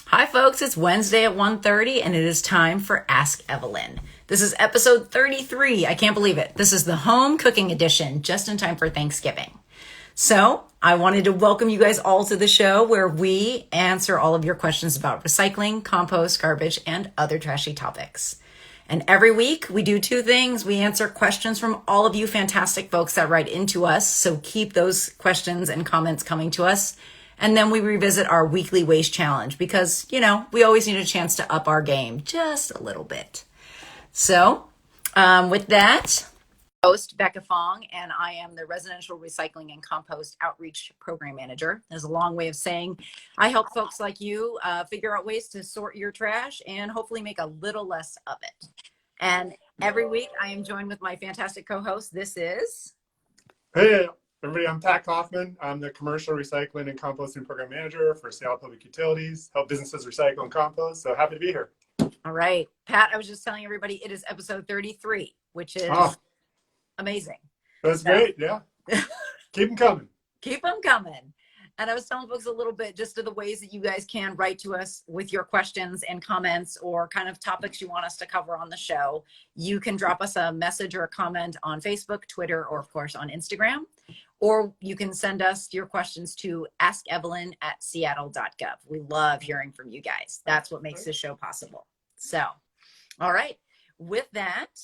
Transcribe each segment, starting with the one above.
Hi, folks. It's Wednesday at 1:30, and it is time for Ask Evelyn. This is episode 33. I can't believe it. This is the home cooking edition, just in time for Thanksgiving. So I wanted to welcome you guys all to the show where we answer all of your questions about recycling, compost, garbage, and other trashy topics. And every week we do two things. We answer questions from all of you fantastic folks that write into us. So keep those questions and comments coming to us. And then we revisit our weekly waste challenge because, we always need a chance to up our game just a little bit. So with that, host Becca Fong, and I am the Residential Recycling and Compost Outreach Program Manager. There's a long way of saying I help folks like you figure out ways to sort your trash and hopefully make a little less of it. And every week I am joined with my fantastic co-host. This is... Hey, everybody, I'm Pat Kaufman. I'm the Commercial Recycling and Composting Program Manager for Seattle Public Utilities. Help businesses recycle and compost, so happy to be here. All right. Pat, I was just telling everybody it is episode 33, which is amazing. That's great, yeah. Keep them coming. Keep them coming. And I was telling folks a little bit just of the ways that you guys can write to us with your questions and comments or kind of topics you want us to cover on the show. You can drop us a message or a comment on Facebook, Twitter, or of course on Instagram. Or you can send us your questions to askevelyn@seattle.gov. We love hearing from you guys. That's what makes this show possible. So, all right. With that,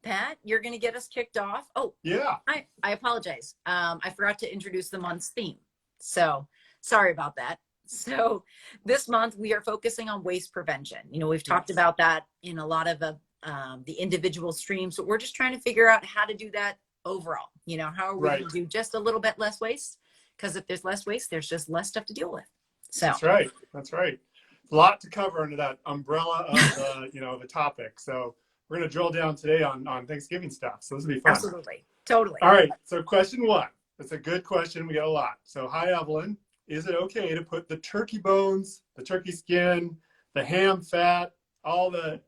Pat, you're going to get us kicked off. Oh, yeah. I apologize. I forgot to introduce the month's theme. So sorry about that. So this month we are focusing on waste prevention. We've talked about that in a lot of the individual streams, but we're just trying to figure out how to do that overall. How are we going to do just a little bit less waste? Because if there's less waste, there's just less stuff to deal with. So That's right. A lot to cover under that umbrella of the topic. So we're going to drill down today on Thanksgiving stuff. So this will be fun. Absolutely. Totally. All right. So question one. It's a good question. We got a lot. So hi, Evelyn. Is it okay to put the turkey bones, the turkey skin, the ham fat, all the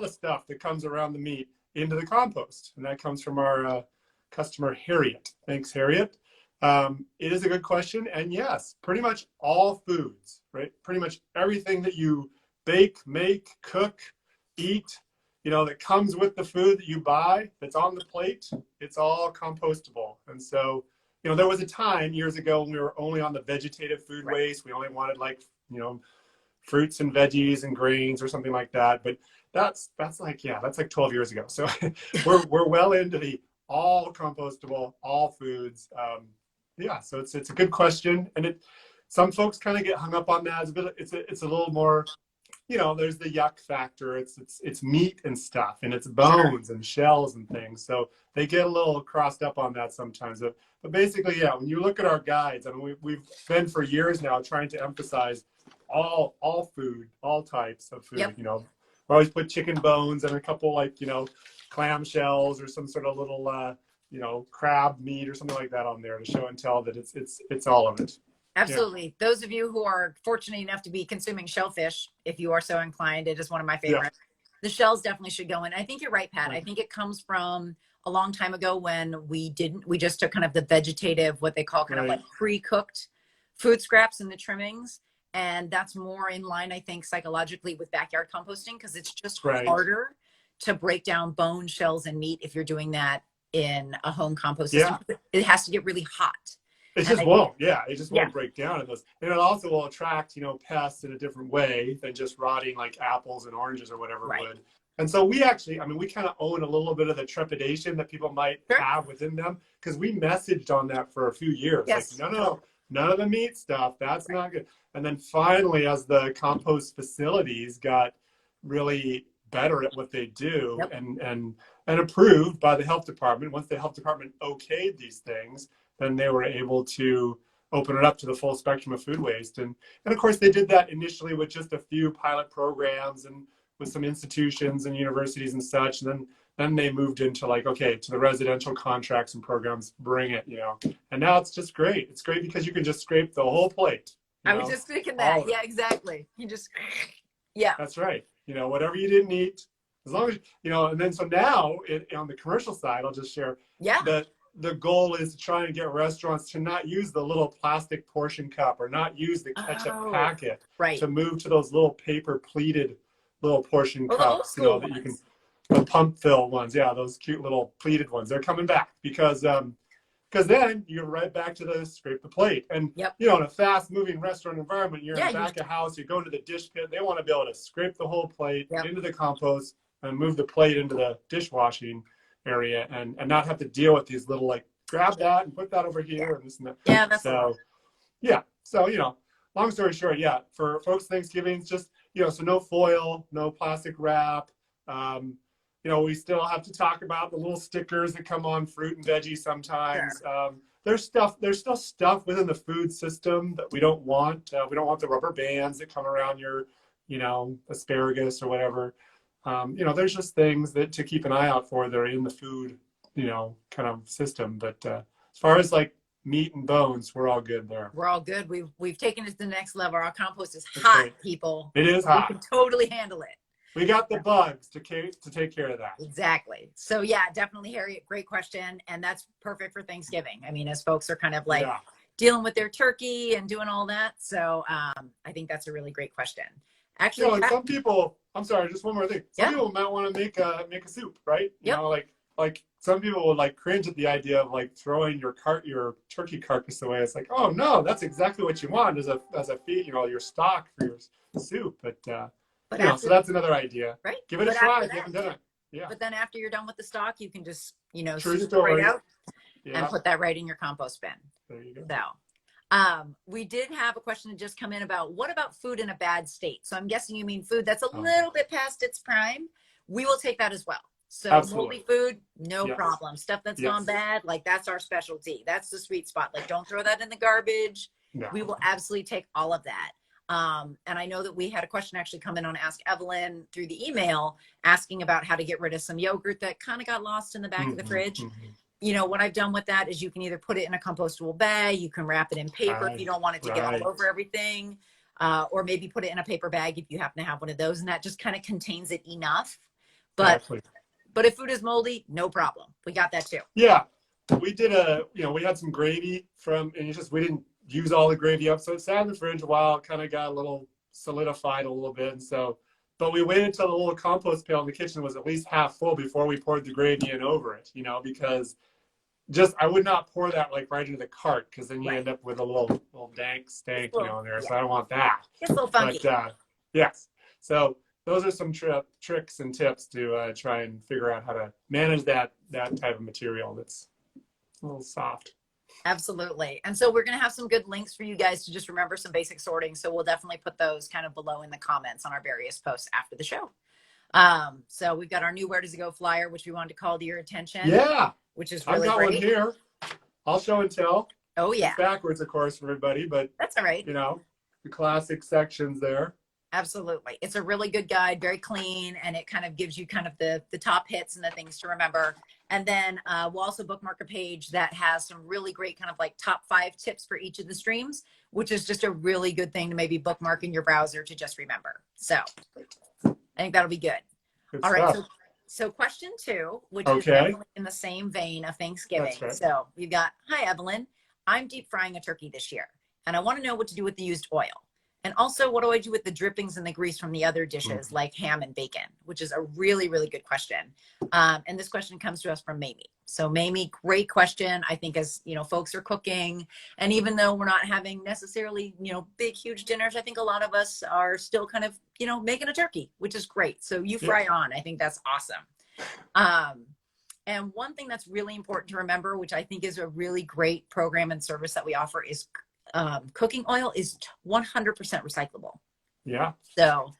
stuff that comes around the meat into the compost? And that comes from our customer, Harriet. Thanks, Harriet. It is a good question. And yes, pretty much all foods, right? Pretty much everything that you bake, make, cook, eat, that comes with the food that you buy, that's on the plate, it's all compostable. And so, there was a time years ago when we were only on the vegetative food waste. We only wanted fruits and veggies and grains or something like that. But that's like 12 years ago. So we're well into the all compostable, all foods. So it's a good question. And some folks kind of get hung up on that. It's a little more, there's the yuck factor. It's meat and stuff, and it's bones and shells and things. So they get a little crossed up on that sometimes. But basically, when you look at our guides, we've been for years now trying to emphasize all food, all types of food. Yep. We always put chicken bones and a couple clam shells or some sort of little crab meat or something like that on there to show and tell that it's all of it. Absolutely. Yeah. Those of you who are fortunate enough to be consuming shellfish, if you are so inclined, it is one of my favorites. Yeah. The shells definitely should go in. I think you're right, Pat. I think it comes from a long time ago when we just took kind of the vegetative, what they call kind of like pre-cooked food scraps and the trimmings. And that's more in line, I think, psychologically with backyard composting because it's just harder to break down bone, shells, and meat if you're doing that in a home compost system. It has to get really hot. It just won't. It just won't break down in those. And it also will attract, pests in a different way than just rotting like apples and oranges or whatever would. And so we actually, we kind of own a little bit of the trepidation that people might have within them because we messaged on that for a few years. Yes. Like, no, none of the meat stuff. That's not good. And then finally, as the compost facilities got really better at what they do and approved by the health department, once the health department okayed these things, then they were able to open it up to the full spectrum of food waste. And of course, they did that initially with just a few pilot programs and with some institutions and universities and such. And then they moved into to the residential contracts and programs, bring it, And now it's just great. It's great because you can just scrape the whole plate. I was just thinking that. Yeah, exactly. You just, That's right. Whatever you didn't eat, as long as, and then so now on the commercial side, I'll just share that the goal is to try and get restaurants to not use the little plastic portion cup or not use the ketchup packet, right. to move to those little paper pleated little portion Well, the old cups, you know, school that you can, ones. the pump fill ones. Yeah, those cute little pleated ones. They're coming back because then you're right back to the scrape the plate. And, Yep. you know, in a fast moving restaurant environment, you're in Yeah, the back of house, you go into the dish pit, they want to be able to scrape the whole plate Yep. into the compost and move the plate into the dishwashing area and not have to deal with these little, like, grab that and put that over here and this and that. Yeah, that's so, yeah. So, you know, long story short, yeah, for folks, Thanksgiving, it's just, you know, so no foil, no plastic wrap. You know, we still have to talk about the little stickers that come on fruit and veggies sometimes. Sure. There's still stuff within the food system that we don't want. We don't want the rubber bands that come around your, you know, asparagus or whatever. You know, there's just things that to keep an eye out for that are in the food, you know, kind of system. But as far as like meat and bones, we're all good there. We're all good. We've taken it to the next level. Our compost is That's hot, great. people. It is hot. We can totally handle it. We got the bugs to take care of that. Exactly. So yeah, definitely, Harriet. Great question. And that's perfect for Thanksgiving. I mean, as folks are kind of like dealing with their turkey and doing all that. So I think that's a really great question. Actually, you know, and some people, I'm sorry, just one more thing. Some people might want to make a soup, right? You know, like some people would like cringe at the idea of like throwing your turkey carcass away. It's like, oh no, that's exactly what you want as a feed, you know, your stock for your soup. But you know, so that's another idea. Right. Give it a try. You haven't done it. Yeah. But then after you're done with the stock, you can just, you know, True scoop story. right out and put that right in your compost bin. There you go. So we did have a question that just come in about what about food in a bad state? So I'm guessing you mean food that's a little bit past its prime. We will take that as well. So moldy food, no problem. Stuff that's gone bad, like that's our specialty. That's the sweet spot. Like don't throw that in the garbage. No. We will absolutely take all of that. And I know that we had a question actually come in on Ask Evelyn through the email asking about how to get rid of some yogurt that kind of got lost in the back of the fridge. You know, what I've done with that is you can either put it in a compostable bag, you can wrap it in paper if you don't want it to get all over everything, or maybe put it in a paper bag if you happen to have one of those, and that just kind of contains it enough. But if food is moldy, no problem. We got that too. Yeah. We did we had some gravy and we didn't use all the gravy up. So it sat in the fridge a while, kind of got a little solidified a little bit. And so, but we waited until the little compost pail in the kitchen was at least half full before we poured the gravy in over it, you know, because I would not pour that like right into the cart because then you end up with a little dank stank, you know, in there. So I don't want that. It's a little funky. But yes. So those are some tricks and tips to try and figure out how to manage that type of material that's a little soft. Absolutely. And so we're going to have some good links for you guys to just remember some basic sorting. So we'll definitely put those kind of below in the comments on our various posts after the show. So we've got our new Where Does It Go flyer, which we wanted to call to your attention. Yeah. Which is really great. I've got one here. I'll show and tell. Oh, yeah. It's backwards, of course, for everybody, but that's all right. You know, the classic sections there. Absolutely. It's a really good guide, very clean, and it kind of gives you kind of the top hits and the things to remember. And then we'll also bookmark a page that has some really great kind of like top 5 tips for each of the streams, which is just a really good thing to maybe bookmark in your browser to just remember. So I think that'll be good. All right. So question 2, which is definitely in the same vein of Thanksgiving. Right. So we've got, hi, Evelyn. I'm deep frying a turkey this year, and I want to know what to do with the used oil. And also, what do I do with the drippings and the grease from the other dishes like ham and bacon, which is a really, really good question. And this question comes to us from Mamie. So Mamie, great question. I think as, you know, folks are cooking, and even though we're not having necessarily, you know, big, huge dinners, I think a lot of us are still kind of, you know, making a turkey, which is great. So you fry on. I think that's awesome. And one thing that's really important to remember, which I think is a really great program and service that we offer, is cooking oil is 100% recyclable. Yeah. So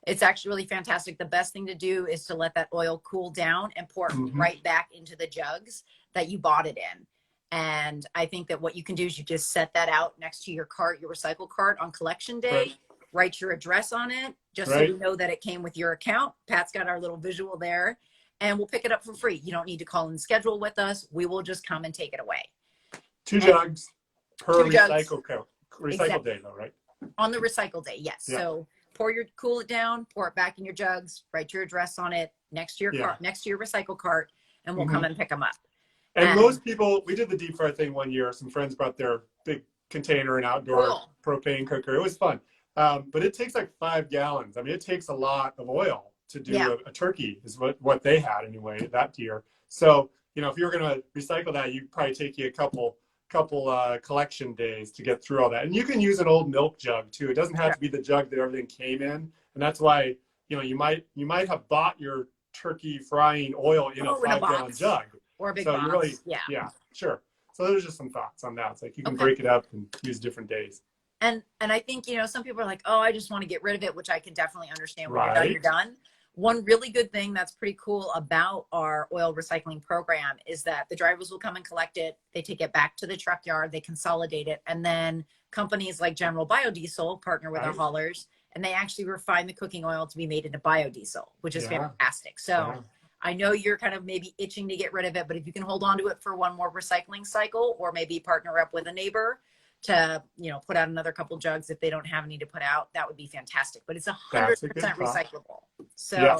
it's actually really fantastic. The best thing to do is to let that oil cool down and pour it right back into the jugs that you bought it in. And I think that what you can do is you just set that out next to your cart, your recycle cart on collection day, write your address on it, just so you know that it came with your account. Pat's got our little visual there, and we'll pick it up for free. You don't need to call and schedule with us. We will just come and take it away. 2 jugs. Per recycle day though, right? On the recycle day, yes. Yeah. So cool it down, pour it back in your jugs, write your address on it next to your cart, next to your recycle cart, and we'll come and pick them up. And most people, we did the deep fry thing one year. Some friends brought their big container and outdoor propane cooker. It was fun. But it takes like 5 gallons. I mean, it takes a lot of oil to do a turkey, is what they had anyway that year. So, you know, if you're going to recycle that, you'd probably take you a couple collection days to get through all that. And you can use an old milk jug too. It doesn't have to be the jug that everything came in. And that's why, you know, you might have bought your turkey frying oil in a 5-gallon jug. Or a big so box. You really, yeah, sure. So there's just some thoughts on that. It's like you can break it up and use different days. And I think, you know, some people are like, oh, I just want to get rid of it, which I can definitely understand. When you're done. One really good thing that's pretty cool about our oil recycling program is that the drivers will come and collect it. They take it back to the truck yard, they consolidate it. And then companies like General Biodiesel partner with our haulers, and they actually refine the cooking oil to be made into biodiesel, which is fantastic. So I know you're kind of maybe itching to get rid of it, but if you can hold on to it for one more recycling cycle, or maybe partner up with a neighbor to, you know, put out another couple jugs if they don't have any to put out, that would be fantastic. But it's 100% recyclable. So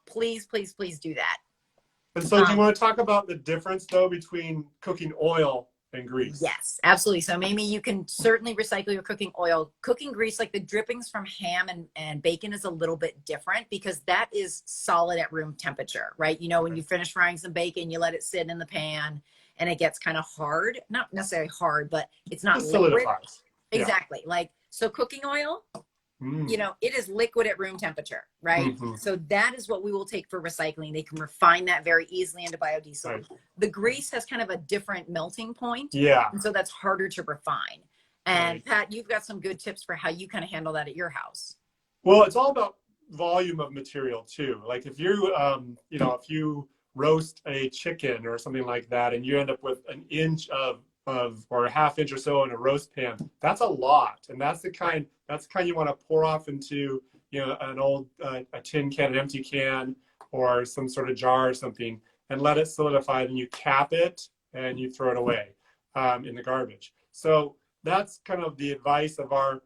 please do that. And so do you want to talk about the difference though between cooking oil and grease? Yes, absolutely. So Mamie, you can certainly recycle your cooking oil. Cooking grease, like the drippings from ham and bacon, is a little bit different because that is solid at room temperature, right? You know, when you finish frying some bacon, you let it sit in the pan and it gets kind of hard, not necessarily hard, but it's not liquid. Exactly. Like, so cooking oil, you know, it is liquid at room temperature, right? So that is what we will take for recycling. They can refine that very easily into biodiesel. The grease has kind of a different melting point. And so that's harder to refine. And Pat, you've got some good tips for how you kind of handle that at your house. Well, it's all about volume of material too. Like if you, you know, if you roast a chicken or something like that, and you end up with an inch of or a half inch or so in a roast pan, that's a lot. And that's the kind you want to pour off into, you know, an old a tin can, an empty can, or some sort of jar or something, and let it solidify. Then you cap it and you throw it away in the garbage. So that's kind of the advice of our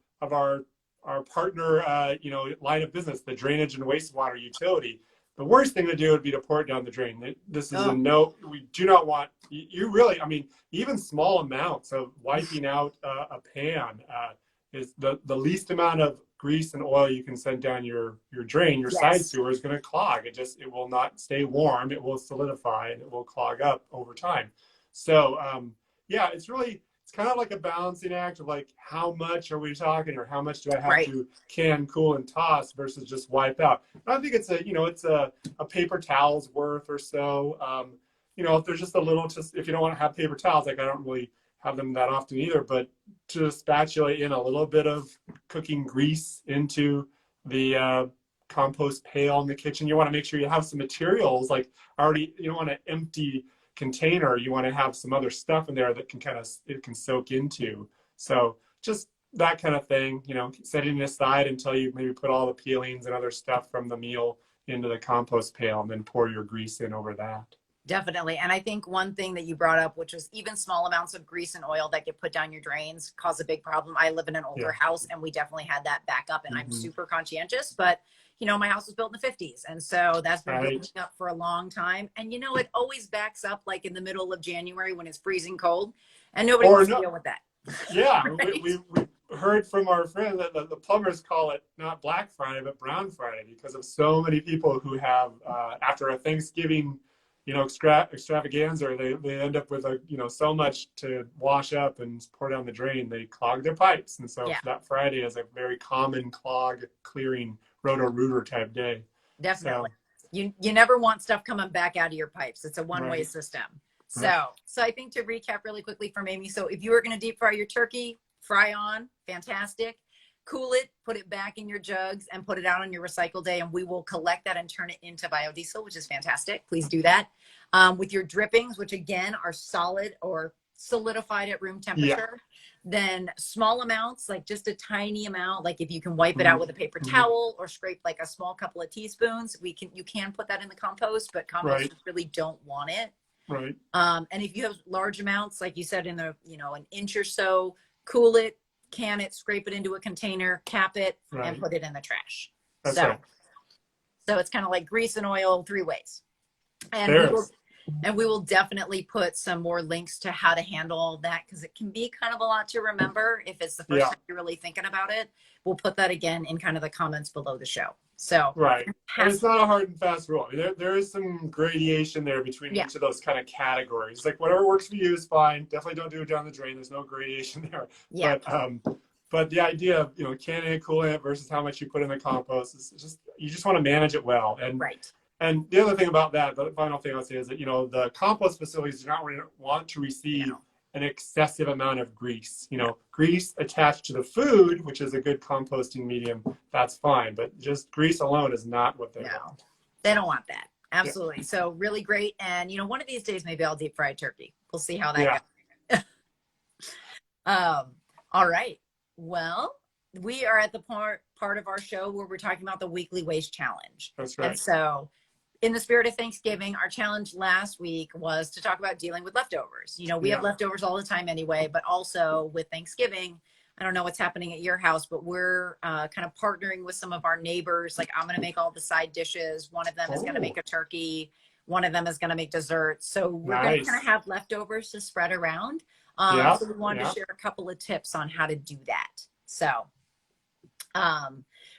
partner, you know, line of business, the drainage and wastewater utility. The worst thing to do would be to pour it down the drain. This is we do not want, you really, I mean, even small amounts of wiping out a pan is the least amount of grease and oil you can send down your drain. Your side sewer is going to clog. It will not stay warm. It will solidify and it will clog up over time. So yeah, it's kind of like a balancing act of like, how much are we talking, or how much do I have to can, cool, and toss versus just wipe out? I think it's a paper towel's worth or so. You know, if there's just a little, if you don't want to have paper towels, like I don't really have them that often either, but to spatula in a little bit of cooking grease into the compost pail in the kitchen. You want to make sure you have some materials like already. You don't want to empty container. You want to have some other stuff in there that it can soak into. So just that kind of thing, you know, setting it aside until you maybe put all the peelings and other stuff from the meal into the compost pail, and then pour your grease in over that. Definitely. And I think one thing that you brought up, which was even small amounts of grease and oil that get put down your drains, cause a big problem. I live in an older house, and we definitely had that back up, and I'm super conscientious, but you know, my house was built in the 50s. And so that's been building up for a long time. And, you know, it always backs up like in the middle of January when it's freezing cold, and nobody wants to deal with that. Yeah. We heard from our friend that the plumbers call it not Black Friday, but Brown Friday, because of so many people who have, after a Thanksgiving, you know, extravaganza, they end up with so much to wash up and pour down the drain, they clog their pipes. And so that Friday is a very common clog clearing roto-rooter type day. Definitely. So, you never want stuff coming back out of your pipes. It's a one-way system. So I think to recap really quickly for Mamie, so if you were going to deep fry your turkey, fry on, fantastic. Cool it, put it back in your jugs, and put it out on your recycle day, and we will collect that and turn it into biodiesel, which is fantastic. Please do that. With your drippings, which again are solid or solidified at room temperature, then small amounts, like just a tiny amount, like if you can wipe it out with a paper towel or scrape like a small couple of teaspoons, you can put that in the compost, but composters really don't want it. And if you have large amounts, like you said, in an inch or so, cool it, can it, scrape it into a container, cap it, and put it in the trash. So it's kind of like grease and oil 3 ways. And And we will definitely put some more links to how to handle all that, because it can be kind of a lot to remember if it's the first time you're really thinking about it. We'll put that again in kind of the comments below the show. So right. And it's not a hard and fast rule. I mean, there is some gradation there between each of those kind of categories. Like whatever works for you is fine. Definitely don't do it down the drain. There's no gradation there. Yeah. But the idea of, canning it, cooling it versus how much you put in the compost is just, you just want to manage it well. And And the other thing about that, the final thing I'll say is that, the compost facilities do not want to receive an excessive amount of grease. Grease attached to the food, which is a good composting medium, that's fine. But just grease alone is not what they want. They don't want that. Absolutely. Yeah. So really great. And, one of these days, maybe I'll deep fry turkey. We'll see how that goes. All right. Well, we are at the part of our show where we're talking about the weekly waste challenge. That's right. And so in the spirit of Thanksgiving, our challenge last week was to talk about dealing with leftovers. We have leftovers all the time anyway, but also with Thanksgiving, I don't know what's happening at your house, but we're kind of partnering with some of our neighbors. Like, I'm going to make all the side dishes. One of them is going to make a turkey. One of them is going to make desserts. So we're going to kind of have leftovers to spread around. So we wanted to share a couple of tips on how to do that. So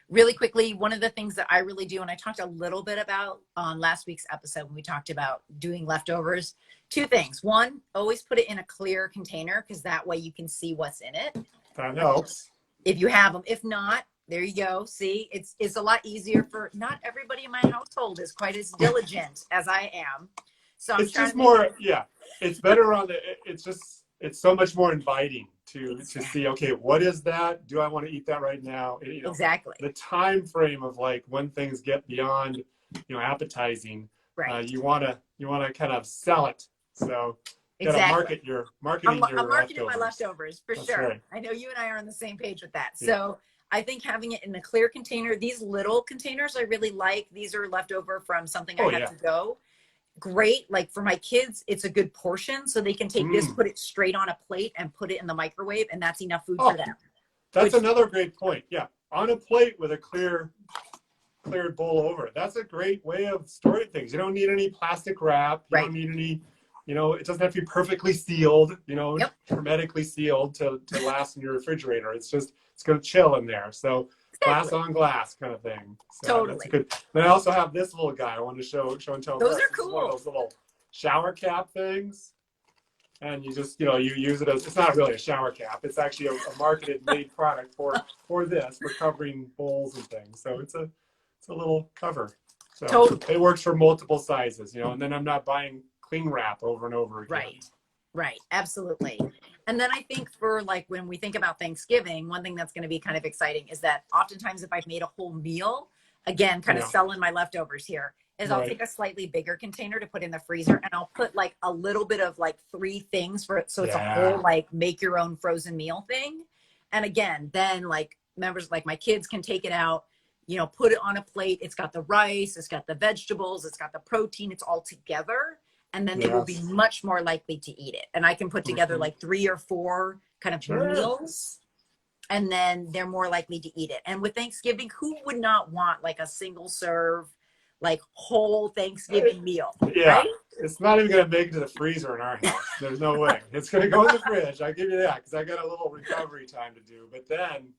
really quickly, one of the things that I really do, and I talked a little bit about on last week's episode when we talked about doing leftovers, 2 things. One, always put it in a clear container, because that way you can see what's in it. That helps. If you have them. If not, there you go. See, it's a lot easier for, not everybody in my household is quite as diligent as I am. So it's just more, it's better on it's so much more inviting to see, okay, what is that? Do I want to eat that right now? Exactly. The time frame of like when things get beyond, appetizing, you want to kind of sell it. So you got to marketing your I'm marketing leftovers. my leftovers for sure. Right. I know you and I are on the same page with that. Yeah. So I think having it in a clear container, these little containers I really like. These are leftover from something I had to go. Great. Like for my kids, it's a good portion, so they can take this, put it straight on a plate and put it in the microwave, and that's enough food for them. That's another great point. Yeah. On a plate with a cleared bowl over it. That's a great way of storing things. You don't need any plastic wrap. You don't need any, it doesn't have to be perfectly sealed, hermetically sealed to last in your refrigerator. It's going to chill in there. So glass on glass kind of thing. So totally. That's good. And I also have this little guy I want to show and tell. Those are cool. One of those little shower cap things. And you just, you use it as, it's not really a shower cap. It's actually a marketed made product for covering bowls and things. So it's a little cover. So it works for multiple sizes, and then I'm not buying cling wrap over and over again. Right. Absolutely. And then I think for like when we think about Thanksgiving, one thing that's going to be kind of exciting is that oftentimes if I've made a whole meal, again, kind of selling my leftovers here, is I'll take a slightly bigger container to put in the freezer, and I'll put like a little bit of like 3 things for it. So it's a whole like make your own frozen meal thing. And again, then like members, like my kids can take it out, put it on a plate. It's got the rice, it's got the vegetables, it's got the protein, it's all together. And then they will be much more likely to eat it. And I can put together like 3 or 4 kind of meals, and then they're more likely to eat it. And with Thanksgiving, who would not want like a single serve, like whole Thanksgiving meal? Yeah. Right? It's not even going to make it to the freezer in our house. There's no way. It's going to go in the fridge. I'll give you that, because I got a little recovery time to do. But then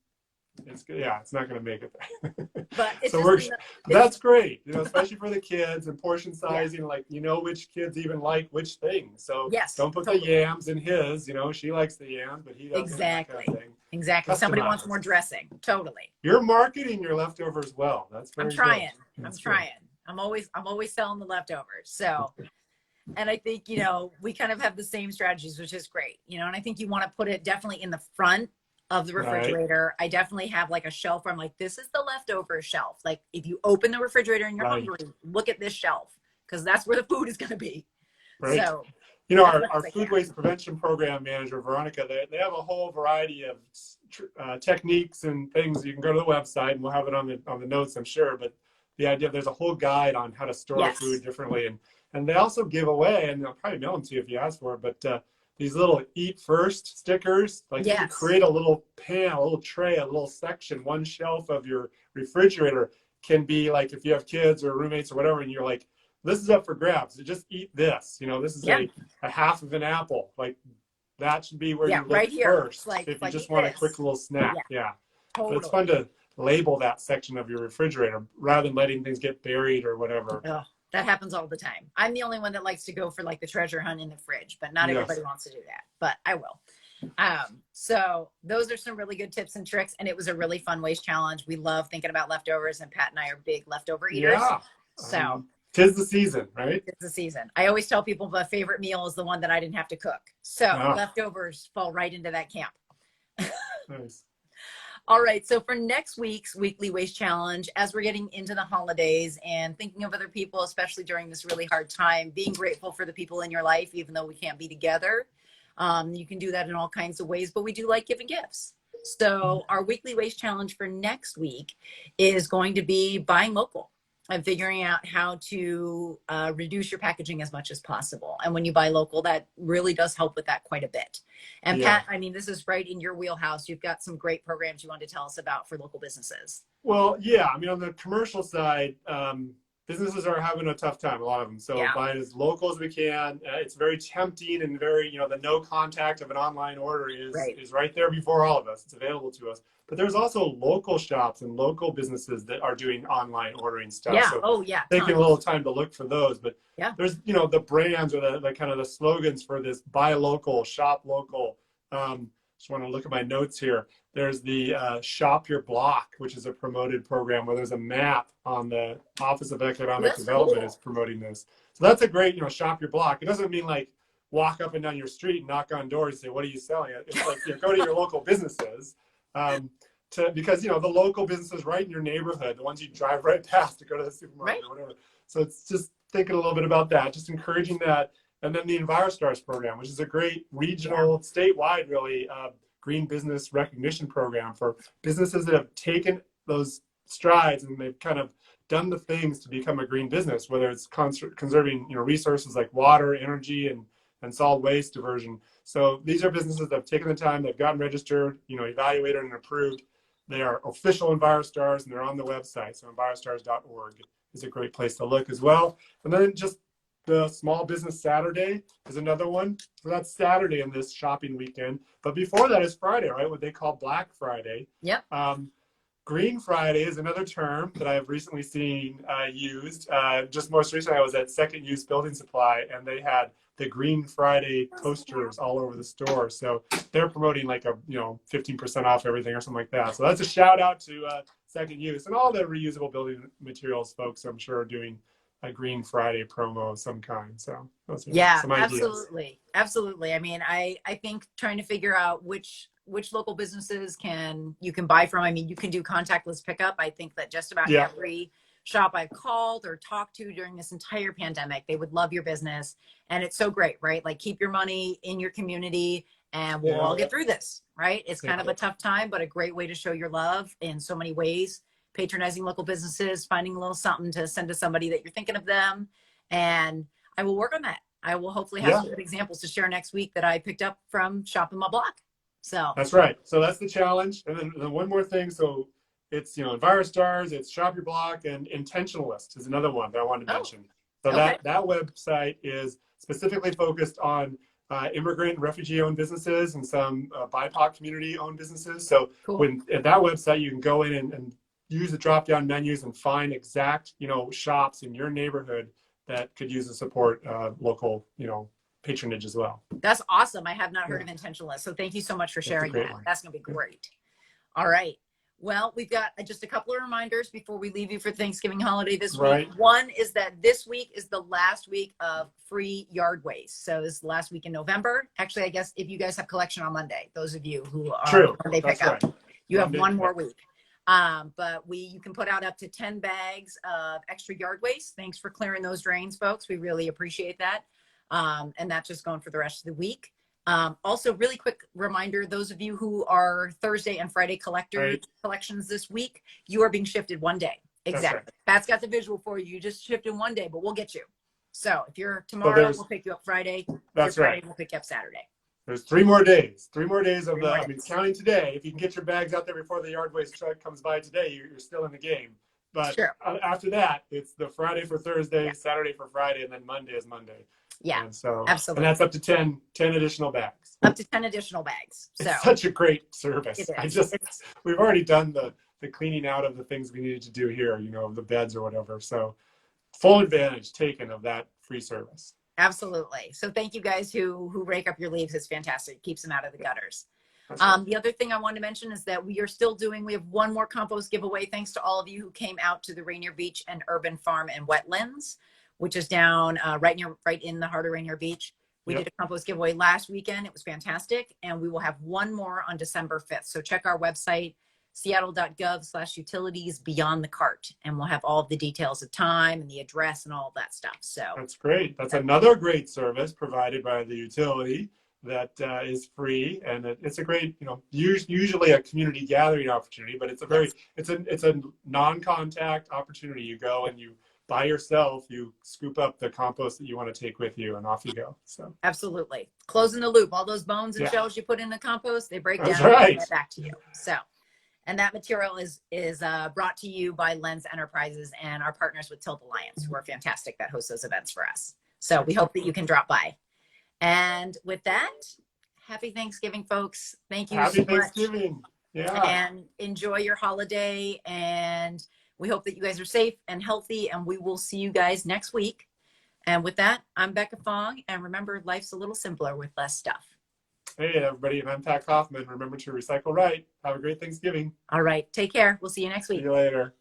it's not going to make it there. But it's that's great, especially for the kids, and portion sizing, like which kids even like which things. So don't put the yams in his. She likes the yams, but he doesn't. Exactly. Kind of thing. Exactly. Somebody wants more dressing. Totally. You're marketing your leftovers well. That's very I'm trying. Good. I'm trying. I'm always selling the leftovers. So, and I think we kind of have the same strategies, which is great. And I think you want to put it definitely in the front of the refrigerator. I definitely have like a shelf where I'm like, this is the leftover shelf. Like if you open the refrigerator and you're hungry, look at this shelf, because that's where the food is going to be. Right. So our food waste prevention program manager, Veronica, they have a whole variety of techniques and things. You can go to the website, and we'll have it on the notes, I'm sure. But the idea, there's a whole guide on how to store food differently. And they also give away, and they'll probably mail them to you if you ask for it, but these little eat first stickers, like you can create a little pan, a little tray, a little section, one shelf of your refrigerator can be like, if you have kids or roommates or whatever, and you're like, this is up for grabs. So just eat this. You know, this is Yeah. a half of an apple. Like that should be where you look right here. first Like, if you just eat want this. a quick little snack. Yeah. Totally. But it's fun to label that section of your refrigerator rather than letting things get buried or whatever. Oh, that happens all the time. I'm the only one that likes to go for like the treasure hunt in the fridge, but not everybody wants to do that, but I will. So those are some really good tips and tricks. And it was a really fun waste challenge. We love thinking about leftovers, and Pat and I are big leftover eaters. Yeah. So 'tis the season, right? it's the season. I always tell people my favorite meal is the one that I didn't have to cook. So leftovers fall right into that camp. Nice. All right. So for next week's weekly waste challenge, as we're getting into the holidays and thinking of other people, especially during this really hard time, being grateful for the people in your life, even though we can't be together. You can do that in all kinds of ways, but we do like giving gifts. So our weekly waste challenge for next week is going to be buying local and figuring out how to reduce your packaging as much as possible. And when you buy local, that really does help with that quite a bit. And Pat, I mean, this is right in your wheelhouse. You've got some great programs you want to tell us about for local businesses. Well, yeah, I mean, on the commercial side, businesses are having a tough time, a lot of them. So buying as local as we can. It's very tempting and very, you know, the no contact of an online order is right there before all of us. It's available to us. But there's also local shops and local businesses that are doing online ordering stuff. Yeah. So taking a little time to look for those. But there's, you know, the brands or the kind of the slogans for this: buy local, shop local. Just want to look at my notes here. There's the Shop Your Block, which is a promoted program where there's a map on the Office of Economic Development is promoting this. So that's a great, you know, shop your block. It doesn't mean like walk up and down your street and knock on doors and say, what are you selling? It's like, you know, go to your local businesses because, you know, the local businesses right in your neighborhood, the ones you drive right past to go to the supermarket or whatever. So it's just thinking a little bit about that, just encouraging that. And then the EnviroStars program, which is a great regional, statewide, really, green business recognition program for businesses that have taken those strides and they've kind of done the things to become a green business, whether it's conserving, you know, resources like water, energy, and solid waste diversion. So these are businesses that have taken the time, they've gotten registered, you know, evaluated and approved. They are official EnviroStars and they're on the website. So envirostars.org is a great place to look as well. And then just the Small Business Saturday is another one. So that's Saturday in this shopping weekend. But before that is Friday, right? What they call Black Friday. Yep. Green Friday is another term that I've recently seen used. Just most recently, I was at Second Use Building Supply, and they had the Green Friday posters all over the store. So they're promoting like a 15% off everything or something like that. So that's a shout out to Second Use and all the reusable building materials folks. I'm sure are doing a Green Friday promo of some kind. So those are some ideas. Absolutely. I mean, I think trying to figure out which local businesses you can buy from. I mean, you can do contactless pickup. I think that just about every shop I've called or talked to during this entire pandemic, they would love your business. And it's so great, right? Like keep your money in your community and we'll all get through this, right? It's kind of a tough time, but a great way to show your love in so many ways. Patronizing local businesses, finding a little something to send to somebody that you're thinking of them. And I will work on that. I will hopefully have some good examples to share next week that I picked up from shopping my block. So that's right. So that's the challenge. And then one more thing. So it's, you know, EnviroStars, it's Shop Your Block, and Intentionalist is another one that I wanted to mention. So that website is specifically focused on immigrant and refugee-owned businesses and some BIPOC community-owned businesses. So at that website, you can go in and use the drop-down menus and find exact, you know, shops in your neighborhood that could use the support local, you know, patronage as well. That's awesome. I have not heard of Intentionalist. So thank you so much for sharing that. That's going to be great. All right. Well, we've got just a couple of reminders before we leave you for Thanksgiving holiday this week. One is that this week is the last week of free yard waste. So this is the last week in November. Actually, I guess if you guys have collection on Monday, those of you who are Monday pickup, you have one more week. But you can put out up to 10 bags of extra yard waste. Thanks for clearing those drains, folks. We really appreciate that. And that's just going for the rest of the week. Also, really quick reminder, those of you who are Thursday and Friday collections this week, you are being shifted one day. Exactly. Pat's got the visual for you. You just shifted one day, but we'll get you. So if you're tomorrow, we'll pick you up Friday. That's Friday, we'll pick you up Saturday. There's 3 more days. 3 more days of I mean, counting today. If you can get your bags out there before the yard waste truck comes by today, you're still in the game. But Sure. after that, it's the Friday for Thursday, Yeah. Saturday for Friday, and then Monday is Monday. Yeah, And so, absolutely. and that's up to 10 additional bags. Up to 10 additional bags. So It's such a great service. it is. We've already done the cleaning out of the things we needed to do here, of the beds or whatever. So full advantage taken of that free service. Absolutely. So thank you guys who rake up your leaves. It's fantastic. It keeps them out of the gutters. Right. The other thing I wanted to mention is that we have one more compost giveaway. Thanks to all of you who came out to the Rainier Beach and Urban Farm and Wetlands, which is down right in the heart of Rainier Beach. We did a compost giveaway last weekend. It was fantastic. And we will have one more on December 5th. So check our website, seattle.gov/utilities beyond the cart. And we'll have all of the details of time and the address and all of that stuff. So that's great. That's another great service provided by the utility that is free. And it's a great, usually a community gathering opportunity, but it's a non-contact opportunity. You go and you, by yourself, you scoop up the compost that you want to take with you, and off you go. So absolutely, closing the loop. All those bones and shells you put in the compost, they break down and get back to you. So, and that material is brought to you by Lens Enterprises and our partners with Tilt Alliance, who are fantastic that host those events for us. So we hope that you can drop by. And with that, happy Thanksgiving, folks. Thank you so much. Happy Thanksgiving. Yeah. And enjoy your holiday. And we hope that you guys are safe and healthy, and we will see you guys next week. And with that, I'm Becca Fong, and remember, life's a little simpler with less stuff. Hey, everybody, and I'm Pat Kaufman. Remember to recycle right. Have a great Thanksgiving. All right. Take care. We'll see you next week. See you later.